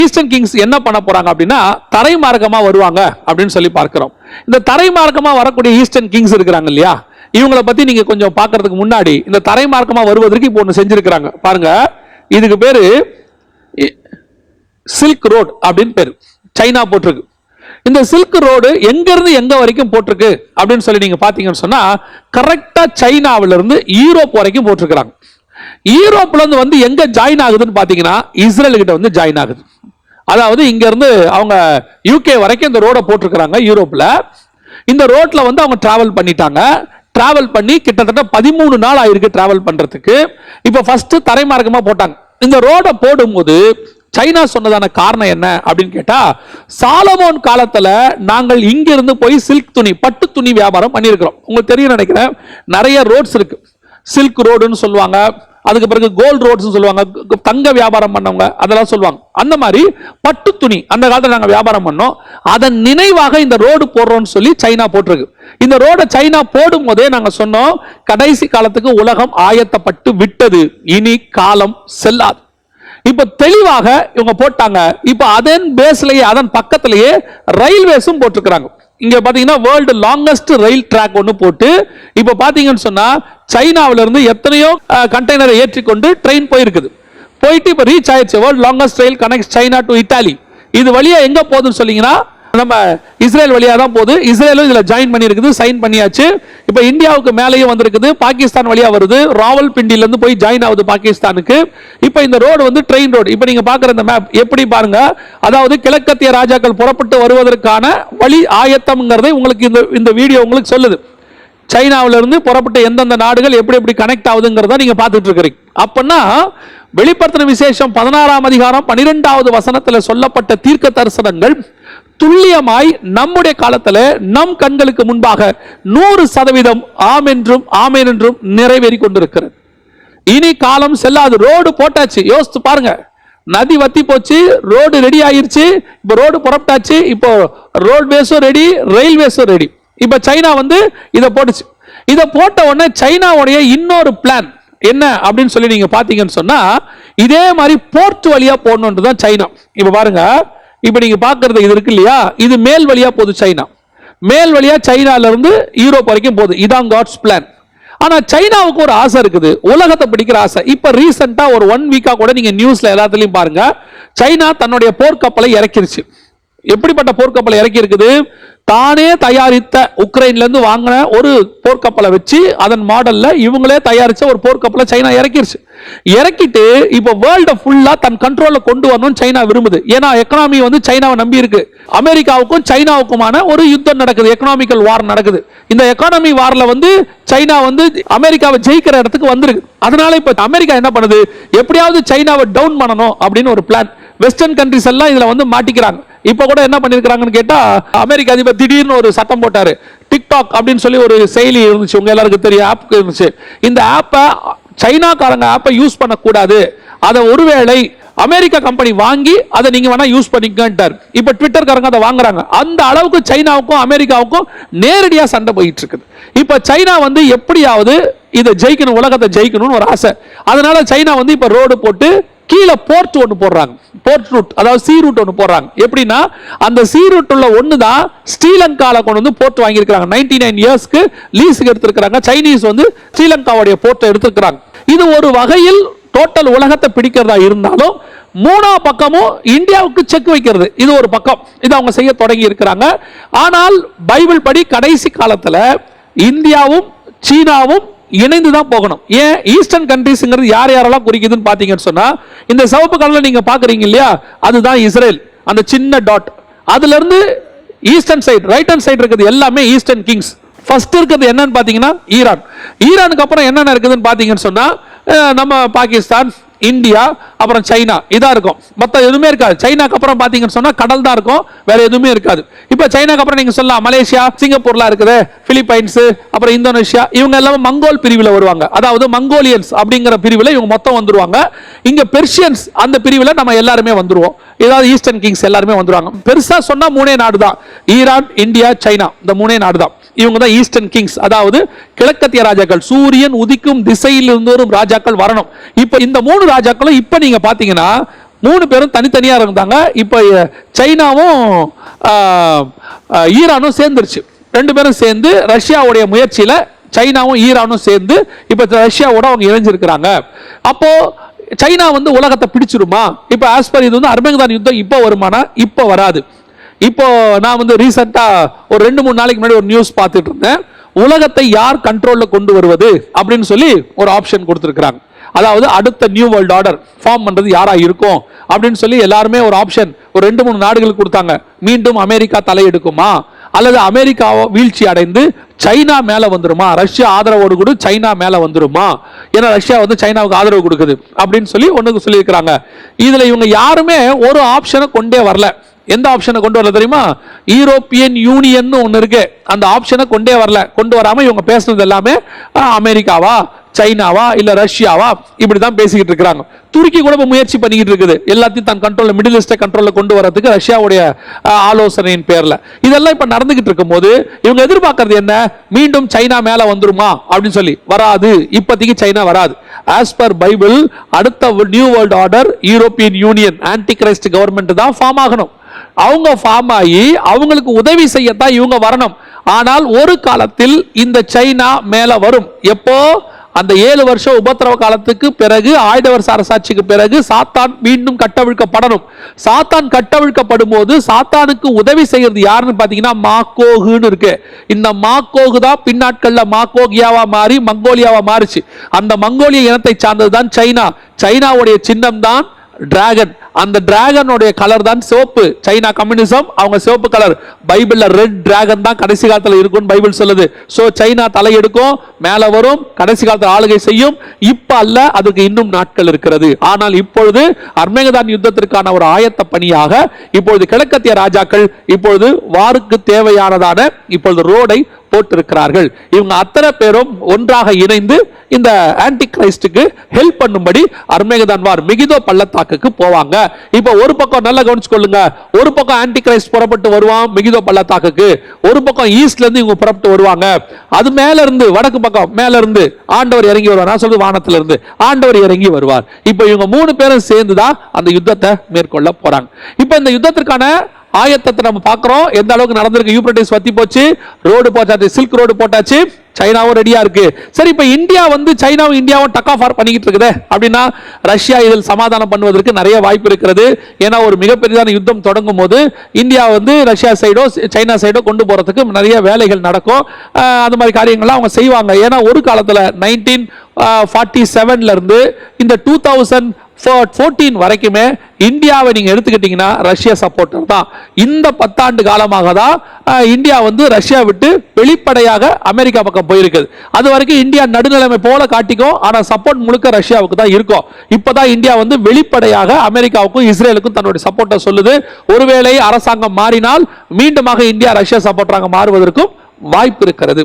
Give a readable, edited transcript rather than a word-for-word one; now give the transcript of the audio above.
Eastern Kings என்ன பண்ண போறாங்க அப்படின்னா தரை மார்க்கமா வருவாங்க அப்படின்னு சொல்லி பார்க்கிறோம். இந்த தரை மார்க்கமா வரக்கூடிய ஈஸ்டர்ன் கிங்ஸ் இருக்கிறாங்க இல்லையா, இவங்களை பத்தி நீங்க கொஞ்சம் பார்க்கறதுக்கு முன்னாடி இந்த தரை மார்க்கமா வருவதற்கு இப்போ ஒன்று செஞ்சிருக்கிறாங்க பாருங்க. இதுக்கு பேரு சில்க் ரோடு அப்படின்னு பேரு, சைனா போட்டிருக்கு. இந்த சில்க் ரோடு எங்க இருந்து எங்க வரைக்கும் போட்டிருக்கு அப்படின்னு சொல்லி நீங்க பாத்தீங்கன்னு சொன்னா கரெக்டா சைனாவில இருந்து யூரோப் வரைக்கும் போட்டிருக்கிறாங்க. யூரோப்ல இருந்து வந்து எங்க ஜாயின் ஆகுதுன்னு பாத்தீங்கன்னா இஸ்ரேல் கிட்ட வந்து ஜாயின் ஆகுது. அதாவது இங்க இருந்து அவங்க யூகே வரைக்கும் இந்த ரோட போட்டிருக்கிறாங்க. யூரோப்ல இந்த ரோட்ல வந்து அவங்க டிராவல் பண்ணிட்டாங்க. டிராவல் பண்ணி கிட்டத்தட்ட 13 நாள் ஆயிருக்கு டிராவல் பண்றதுக்கு. இப்ப ஃபர்ஸ்ட் தரைமார்க்கமா போட்டாங்க. இந்த ரோட போடும்போது சைனா சொன்னதான காரணம் என்ன அப்படின்னு கேட்டா, சாலமோன் காலத்துல நாங்கள் இங்கிருந்து போய் சில்க் துணி, பட்டு துணி வியாபாரம் பண்ணியிருக்கிறோம். உங்களுக்கு தெரியும் நினைக்கிறேன், நிறைய ரோட்ஸ் இருக்கு. சில்க் ரோடுன்னு சொல்லுவாங்க, அதுக்கு பிறகு கோல்டு ரோட்ஸ் சொல்லுவாங்க, தங்க வியாபாரம் பண்ணவங்க அதெல்லாம் சொல்லுவாங்க. அந்த மாதிரி பட்டு துணி அந்த காலத்துல நாங்க வியாபாரம் பண்ணோம். அதன் நினைவாக இந்த ரோடு போடுறோம்னு சொல்லி சைனா போட்டிருக்கு. இந்த ரோட சைனா போடும் போதே நாங்க சொன்னோம், கடைசி காலத்துக்கு உலகம் ஆயத்தப்பட்டு விட்டது, இனி காலம் செல்லாது. இப்ப தெளிவாக இவங்க போட்டாங்க. இப்ப அதன் பேஸ்லயே அதன் பக்கத்திலேயே ரயில்வேஸும் போட்டுக்கிறாங்க. இங்க பாத்தீங்கன்னா வேர்ல்டு லாங்கஸ்ட் ரயில் ட்ராக் ஒன்னு போட்டு இப்ப பாத்தீங்கன்னு சொன்னா சைனாவில இருந்து எத்தனையோ கண்டெய்னரை ஏற்றிக்கொண்டு ட்ரெயின் போயிருக்குது. போயிட்டு இப்ப ரீச் ஆயிடுச்சு. World longest rail connect China to Italy. இது வழியா எங்க போகுதுன்னு சொன்னீங்கன்னா நம்ம இஸ்ரேல் வழியா தான் போகுது. இஸ்ரேலும் இதுல ஜாயின் பண்ணி இருக்குது, சைன் பண்ணியாச்சு. இப்ப இந்தியாவுக்கு மேலேயும் வந்திருக்குது, பாகிஸ்தான் வழியா வருது, ராவல்பிண்டில இருந்து போய் ஜாயின் ஆகுது பாகிஸ்தானுக்கு. இப்ப இந்த ரோடு வந்து ட்ரெயின் ரோடு. இப்ப நீங்க பாக்குற இந்த மேப் எப்படி பாருங்க, அதாவது கிழக்கத்திய ராஜாக்கள் புறப்பட்டு வருவதற்கான வழி ஆயத்தம்ங்கிறதை உங்களுக்கு இந்த வீடியோ உங்களுக்கு சொல்லுது. சைனாவில இருந்து புறப்பட்டு எந்தெந்த நாடுகள் எப்படி எப்படி கனெக்ட் ஆகுதுங்கிறத நீங்க பார்த்துட்டு இருக்கிறீங்க. அப்பன்னா வெளிப்படுத்தின விசேஷம் 16ஆம் அதிகாரம் 12வது வசனத்தில் சொல்லப்பட்ட தீர்க்க தரிசனங்கள் துல்லியமாய் நம்முடைய காலத்தில் நம் கண்களுக்கு முன்பாக 100% ஆம் என்றும் ஆமேன் என்றும் நிறைவேறி கொண்டிருக்கிறது. இனி காலம் செல்லாது. ரோடு போட்டாச்சு, யோசித்து பாருங்க. நதி வத்தி போச்சு, ரோடு ரெடி ஆயிருச்சு. இப்போ ரோடு புறப்பட்டாச்சு. இப்போ ரோட்வேஸும் ரெடி, ரயில்வேஸும் ரெடி. இப்ப சைனா வந்து இதை போட்டுச்சு. இதை போட்ட உடனே சைனாவுடைய இன்னொரு பிளான் என்ன அப்படின்னு சொல்லி நீங்க பாத்தீங்கன்னு சொன்னா, இதே மாதிரி போர்ட் வழியா போடணும் தான் சைனா. இப்ப பாருங்க, இப்ப நீங்க பாக்குறது இது இருக்கு இல்லையா, இது மேல் வழியா போகுது சைனா. மேல் வழியா சைனால இருந்து யூரோப் வரைக்கும் போகுது. இதான் காட்ஸ் பிளான். ஆனா சைனாவுக்கு ஒரு ஆசை இருக்குது, உலகத்தை பிடிக்கிற ஆசை. இப்ப ரீசெண்டா ஒரு 1 வீக்கா கூட நீங்க நியூஸ்ல எல்லாத்துலயும் பாருங்க, சைனா தன்னுடைய போர்க்கப்பலை இறக்கிருச்சு. எப்படிப்பட்ட போர்க்கப்பலை இறக்கி இருக்குது? தானே தயாரித்த உக்ரைன்ல இருந்து வாங்கின ஒரு போர்க்கப்பலை வச்சு அதன் மாடல்ல இவங்களே தயாரிச்ச ஒரு போர்க்கப்பலை சைனா இறக்கிருச்சு. இறக்கிட்டு இப்ப வேர்ல்ட ஃபுல்லா தன் கண்ட்ரோல்ல கொண்டு வரணும் சைனா விரும்புது. ஏன்னா எக்கனாமி வந்து சைனாவை நம்பி இருக்கு. அமெரிக்காவுக்கும் சைனாவுக்குமான ஒரு யுத்தம் நடக்குது, எக்கனாமிக்கல் வார் நடக்குது. இந்த எக்கானமி வார்ல வந்து சைனா வந்து அமெரிக்காவை ஜெயிக்கிற இடத்துக்கு வந்திருக்கு. அதனால இப்ப அமெரிக்கா என்ன பண்ணுது, எப்படியாவது சைனாவை டவுன் பண்ணணும் அப்படின்னு ஒரு பிளான். வெஸ்டர்ன் கண்ட்ரிஸ் எல்லாம் இதுல வந்து மாட்டிக்கிறாங்க. இப்ப கூட என்ன பண்ணிருக்காங்கன்னு கேட்டா, அமெரிக்க அதிபர் திடீர்னு ஒரு சட்டம் போட்டாரு. டிக்டாக் அப்படின்னு சொல்லி ஒரு செயலி இருந்துச்சு, உங்க எல்லாருக்கும் தெரியும், ஆப் இருந்துச்சு. இந்த ஆப்பை சைனாக்காரங்க ஆப்பை யூஸ் பண்ணக்கூடாது, அதை ஒருவேளை அமெரிக்கா கம்பெனி வாங்கி அதை நீங்க வேணா யூஸ் பண்ணிக்கிட்டார். இப்ப ட்விட்டர்காரங்க அதை வாங்குறாங்க. அந்த அளவுக்கு சைனாவுக்கும் அமெரிக்காவுக்கும் நேரடியா சண்டை போயிட்டு இருக்குது. இப்ப சைனா வந்து எப்படியாவது இதை ஜெயிக்கணும், உலகத்தை ஜெயிக்கணும்னு ஒரு ஆசை. அதனால சைனா வந்து இப்ப ரோடு போட்டு கீழே போர்ட் ஒன்று போடுறாங்க. போர்ட் ரூட், அதாவது சி ரூட் ஒன்று போடுறாங்க. எப்படின்னா அந்த சி ரூட் உள்ள ஒன்று தான் ஸ்ரீலங்கால கொண்டு வந்து போர்ட் வாங்கியிருக்காங்க. 99 இயர்ஸ்க்கு லீஸுக்கு எடுத்திருக்காங்க. சைனீஸ் வந்து ஸ்ரீலங்காவுடைய போர்ட்டை எடுத்திருக்காங்க. இது ஒரு வகையில் டோட்டல் உலகத்தை பிடிக்கிறதா இருந்தாலும், மூணாவது பக்கமும் இந்தியாவுக்கு செக் வைக்கிறது இது ஒரு பக்கம். இது அவங்க செய்ய தொடங்கி இருக்கிறாங்க. ஆனால் பைபிள் படி கடைசி காலத்துல இந்தியாவும் சீனாவும் இணைந்து தான் போகணும். ஏன் ஈஸ்டர்ன் கண்ட்ரீஸ்ங்கிறது யார் யாரெல்லாம் குறிக்குதுன்னு பாத்தீங்கன்னு சொன்னா, இந்த சிவப்பு கலர்ல நீங்க பாக்குறீங்க இல்லையா, அதுதான் இஸ்ரேல். அந்த சின்ன டாட், அதுல இருந்து eastern side, right hand side இருக்குது எல்லாமே ஈஸ்டர்ன் கிங்ஸ். ஃபர்ஸ்ட் இருக்குது என்னன்னு பாத்தீங்கன்னா ஈரான். ஈரானுக்கு அப்புறம் என்னென்ன இருக்குதுன்னு பாத்தீங்கன்னு சொன்னா, நம்ம பாகிஸ்தான், இந்தியா, அப்புறம் சைனா, இதா இருக்கும். மொத்தம் எதுவுமே இருக்காது. சைனாக்கு அப்புறம் பாத்தீங்கன்னு சொன்னா கடல் தான் இருக்கும், வேற எதுவுமே இருக்காது. இப்ப சைனாக்கு அப்புறம் நீங்க சொல்லலாம் மலேசியா, சிங்கப்பூர்லாம் இருக்குது, பிலிப்பைன்ஸ், அப்புறம் இந்தோனேஷியா, இவங்க எல்லாம் மங்கோல் பிரிவில் வருவாங்க. அதாவது மங்கோலியன்ஸ் அப்படிங்கிற பிரிவில் இவங்க மொத்தம் வந்துருவாங்க. இங்க பெர்ஷியன்ஸ் அந்த பிரிவில் நம்ம எல்லாருமே வந்துருவோம். ஏதாவது ஈஸ்டர்ன் கிங்ஸ் எல்லாருமே வந்துருவாங்க. பெருசா சொன்னா 3 நாடு தான், ஈரான், இந்தியா, சைனா. இந்த 3 நாடு தான். இவங்க தான் ஈஸ்டர்ன் கிங்ஸ், அதாவது கிழக்கத்திய ராஜாக்கள். சூரியன் உதிக்கும் திசையில் இருந்து வரும் ராஜாக்கள் வரணும். இப்ப இந்த 3 ராஜாக்களும் இப்ப நீங்க பாத்தீங்கன்னா 3 பேரும் தனித்தனியா இருந்தாங்க. இப்ப சைனாவும் ஈரானும் சேர்ந்துருச்சு. 2 பேரும் சேர்ந்து ரஷ்யாவுடைய முயற்சியில சைனாவும் ஈரானும் சேர்ந்து இப்ப ரஷ்யாவோட அவங்க இணைஞ்சிருக்கிறாங்க. அப்போ சைனா வந்து உலகத்தை பிடிச்சிருமா? இப்ப ஆஸ்பர் இது வந்து அர்மேனியன் யுத்தம் இப்ப வருமானா? இப்ப வராது. இப்போ நான் வந்து ரீசெண்டா ஒரு 2-3 நாளைக்கு முன்னாடி ஒரு நியூஸ் பார்த்துட்டு இருந்தேன். உலகத்தை யார் கண்ட்ரோல்ல கொண்டு வருவது அப்படின்னு சொல்லி ஒரு ஆப்ஷன் கொடுத்திருக்காங்க. அதாவது அடுத்த நியூ வேர்ல்ட் ஆர்டர் ஃபார்ம் பண்றது யாரா இருக்கும் அப்படின்னு சொல்லி எல்லாருமே ஒரு ஆப்ஷன் ஒரு 2-3 நாடுகளுக்கு கொடுத்தாங்க. மீண்டும் அமெரிக்கா தலையெடுக்குமா, அல்லது அமெரிக்கா வீழ்ச்சி அடைந்து சைனா மேல வந்துருமா, ரஷ்யா ஆதரவோடு கூட சைனா மேல வந்துருமா, ஏன்னா ரஷ்யா வந்து சைனாவுக்கு ஆதரவு கொடுக்குது அப்படின்னு சொல்லி ஒண்ணுக்கு சொல்லியிருக்கிறாங்க. இதுல இவங்க யாருமே ஒரு ஆப்ஷனை கொண்டே வரல. எந்த ஆப்ஷனை கொண்டு வரல தெரியுமா? யூரோப்பியன் யூனியன் ஒன்னு இருக்கு, அந்த ஆப்ஷனை கொண்டே வரல. கொண்டு வராம இவங்க பேசுனது எல்லாமே அமெரிக்காவா, சைனாவா, இல்ல ரஷ்யாவா, இப்படிதான் பேசிக்கிட்டு இருக்காங்க. துருக்கி கூட முயற்சி பண்ணிக்கிட்டு இருக்குது எல்லாத்தையும் தன் கண்ட்ரோல்ல, மிடில் ஈஸ்ட் கண்ட்ரோல்ல கொண்டு வரதுக்கு ரஷ்யாவுடைய ஆலோசனையின் பேர்ல. இதெல்லாம் இப்ப நடந்துகிட்டு இருக்கும் போது இவங்க எதிர்பார்க்கறது என்ன? மீண்டும் சைனா மேல வந்துருமா அப்படின்னு சொல்லி. வராது, இப்போதைக்கு சைனா வராது. ஆஸ் பர் பைபிள் அடுத்த new world order European union anti Christ government தான் ஃபார்ம் ஆகணும். அவங்க ஃபார்ம் ஆகி அவங்களுக்கு உதவி செய்யத்தான் இவங்க வரணும். ஆனால் ஒரு காலத்தில் இந்த சைனா மேல வரும். எப்போ? அந்த 7 வருஷம் உபத்திரவ காலத்துக்கு பிறகு, ஆயுத வருஷ அரசாட்சிக்கு பிறகு சாத்தான் மீண்டும் கட்டவிழ்க்கப்படணும். சாத்தான் கட்டவிழ்க்கப்படும் போது சாத்தானுக்கு உதவி செய்யறது யாருன்னு பாத்தீங்கன்னா மாக்கோகுன்னு இருக்கு. இந்த மாக்கோகு தான் பின்னாட்கள்ல மாக்கோகியாவா மாறி மங்கோலியாவா மாறிச்சு. அந்த மங்கோலிய இனத்தை சார்ந்ததுதான் சைனா. சைனாவுடைய சின்னம் தான் டிராகன். அந்த டிராகனுடைய கலர் தான் சிவப்பு. சைனா கம்யூனிசம், அவங்க சிவப்பு கலர். பைபிள்ல ரெட் டிராகன் தான் கடைசி காலத்துல இருக்கும்னு பைபிள் சொல்லுது. சோ சைனா தலை எடுக்கும், மேல வரும், கடைசி காலத்துல ஆளுகை செய்யும். இப்ப அல்ல, அதுக்கு இன்னும் நாட்கள் இருக்கிறது. ஆனால் இப்பொழுது அர்மேனியன் யுத்தத்திற்கான ஒரு ஆயத்த பணியாக இப்பொழுது கிழக்கத்திய ராஜாக்கள் இப்பொழுது வாருக்கு தேவையானதான இப்பொழுது ரோடை போட்டிருக்கிறார்கள். இவங்க அத்தனை பேரும் ஒன்றாக இணைந்து இந்த ஆன்டி கிரைஸ்டுக்கு ஹெல்ப் பண்ணும்படி அர்மேனியன் வார் மெகிதோ பள்ளத்தாக்குக்கு போவாங்க. இப்ப ஒரு பக்கம் நல்லா கவனிச்சுக்கொள்ளுங்க, ஒரு பக்கம் ஆன்டி கிரைஸ்ட் புறப்பட்டு வருவான் மெகிதோ பள்ளத்தாக்குக்கு, ஒரு பக்கம் ஈஸ்ட்ல இருந்து இவங்க புறப்பட்டு வருவாங்க. அது மேல இருந்து வடக்கு பக்கம் மேல இருந்து ஆண்டவர் இறங்கி வருவார். நான் சொல்றது வானத்துல இருந்து ஆண்டவர் இறங்கி வருவார். இப்ப இவங்க 3 பேரும் சேர்ந்துதான் அந்த யுத்தத்தை மேற்கொள்ள போறாங்க. இப்ப இந்த யுத்தத்திற்கான ஆயத்தத்தை நம்ம பார்க்கிறோம். எந்த அளவுக்கு நடந்திருக்கு? யூப்ரட்டிஸ் வத்தி போச்சு, ரோடு போட்டாச்சு, சில்க் ரோடு போட்டாச்சு, சைனாவும் ரெடியா இருக்கு. சரி, இப்ப இந்தியா வந்து சைனாவும் இந்தியாவும் டக் ஆஃப் பண்ணிக்கிட்டு இருக்குது அப்படின்னா ரஷ்யா இதில் சமாதானம் பண்ணுவதற்கு நிறைய வாய்ப்பு இருக்கிறது. ஏன்னா ஒரு மிகப்பெரியதான யுத்தம் தொடங்கும் போது இந்தியா வந்து ரஷ்யா சைடோ சைனா சைடோ கொண்டு போறதுக்கு நிறைய வேலைகள் நடக்கும். அந்த மாதிரி காரியங்கள்லாம் அவங்க செய்வாங்க. ஏன்னா ஒரு காலத்துல 1947ல இருந்து இந்த 2014 வரைக்குமே இந்தியாவை நீங்க எடுத்துக்கிட்டீங்கன்னா ரஷ்யா சப்போர்ட்டர் தான். இந்த 10 ஆண்டு காலமாக தான் இந்தியா வந்து ரஷ்யா விட்டு வெளிப்படையாக அமெரிக்கா பக்கம் போயிருக்குது. அது வரைக்கும் இந்தியா நடுநிலைமை போல காட்டிக்கும், ஆனா சப்போர்ட் முழுக்க ரஷ்யாவுக்கு தான் இருக்கும். இப்பதான் இந்தியா வந்து வெளிப்படையாக அமெரிக்காவுக்கும் இஸ்ரேலுக்கும் தன்னுடைய சப்போர்ட்டை சொல்லுது. ஒருவேளை அரசாங்கம் மாறினால் மீண்டுமாக இந்தியா ரஷ்யா சப்போர்ட்டராக மாறுவதற்கும் வாய்ப்பு இருக்கிறது.